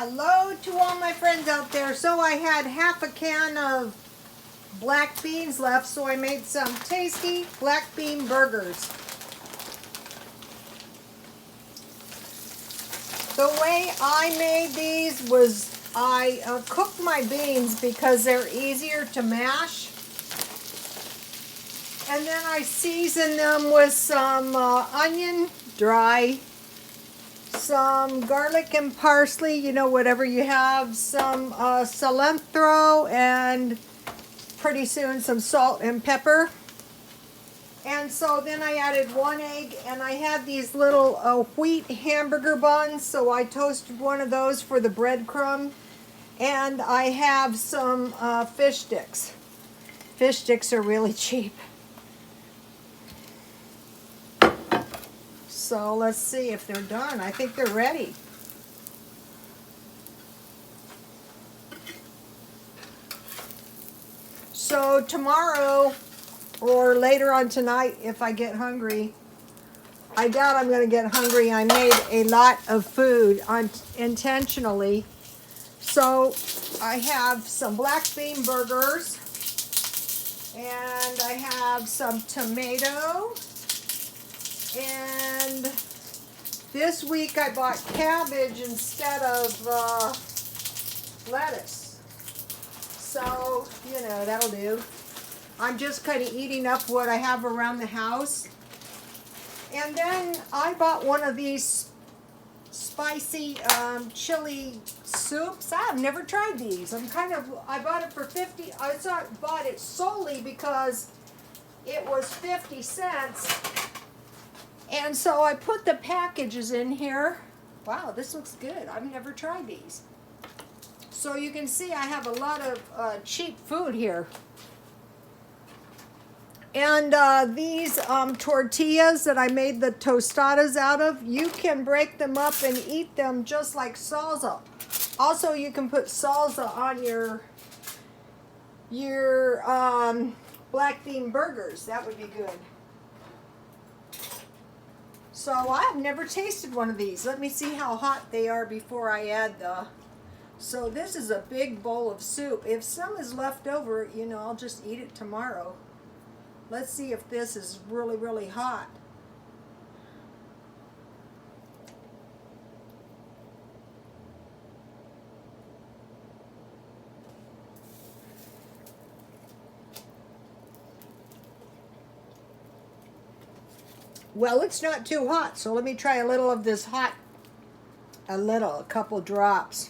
Hello to all my friends out there. So I had half a can of black beans left, so I made some tasty black bean burgers. The way I made these was I cooked my beans because they're easier to mash. And then I seasoned them with some onion, dry, some garlic and parsley, you know, whatever you have, some cilantro, and pretty soon some salt and pepper. And so then I added 1 egg, and I had these little wheat hamburger buns, so I toasted one of those for the breadcrumb. And I have some fish sticks. Fish sticks are really cheap. So let's see if they're done. I think they're ready. So tomorrow or later on tonight, if I get hungry, I doubt I'm going to get hungry. I made a lot of food intentionally. So I have some black bean burgers, and I have some tomato. And this week I bought cabbage instead of lettuce. So, you know, that'll do. I'm just kind of eating up what I have around the house. And then I bought one of these spicy chili soups. I've never tried these. I bought it for 50. Bought it solely because it was 50 cents. And so I put the packages in here. Wow, this looks good. I've never tried these. So you can see I have a lot of cheap food here. And these tortillas that I made the tostadas out of, you can break them up and eat them just like salsa. Also, you can put salsa on your black bean burgers. That would be good. So I've never tasted one of these. Let me see how hot they are before I add the... So this is a big bowl of soup. If some is left over, you know, I'll just eat it tomorrow. Let's see if this is really, really hot. Well, it's not too hot, so let me try a little of this hot. A couple drops.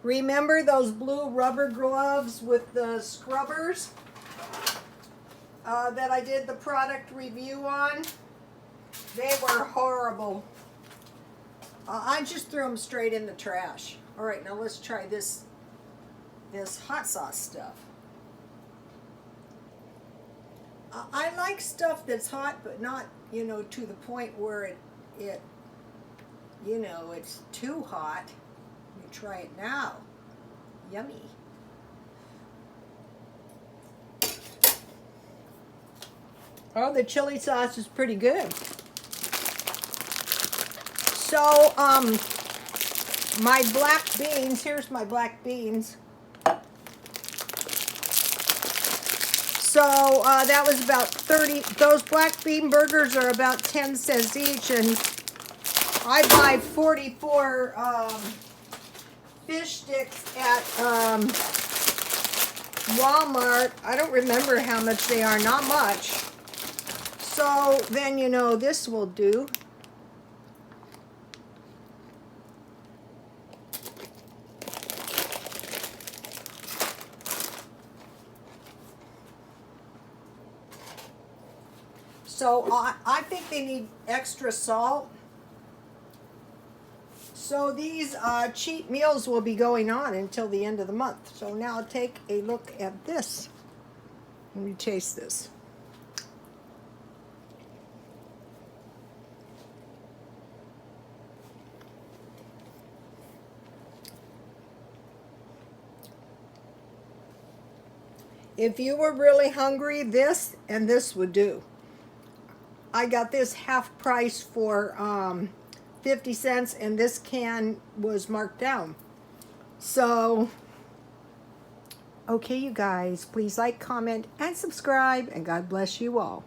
Remember those blue rubber gloves with the scrubbers that I did the product review on? They were horrible. I just threw them straight in the trash. All right, now let's try this hot sauce stuff. I like stuff that's hot, but not, you know, to the point where it you know, it's too hot. Let me try it now. Yummy. Oh, the chili sauce is pretty good. So, my black beans, here's my black beans. So that was about 30, those black bean burgers are about 10 cents each, and I buy 44 fish sticks at Walmart. I don't remember how much they are, not much. So then, you know, this will do. So I think they need extra salt. So these cheap meals will be going on until the end of the month. So now take a look at this. Let me taste this. If you were really hungry, this and this would do. I got this half price for 50 cents, and this can was marked down. So, okay, you guys, please like, comment, and subscribe, and God bless you all.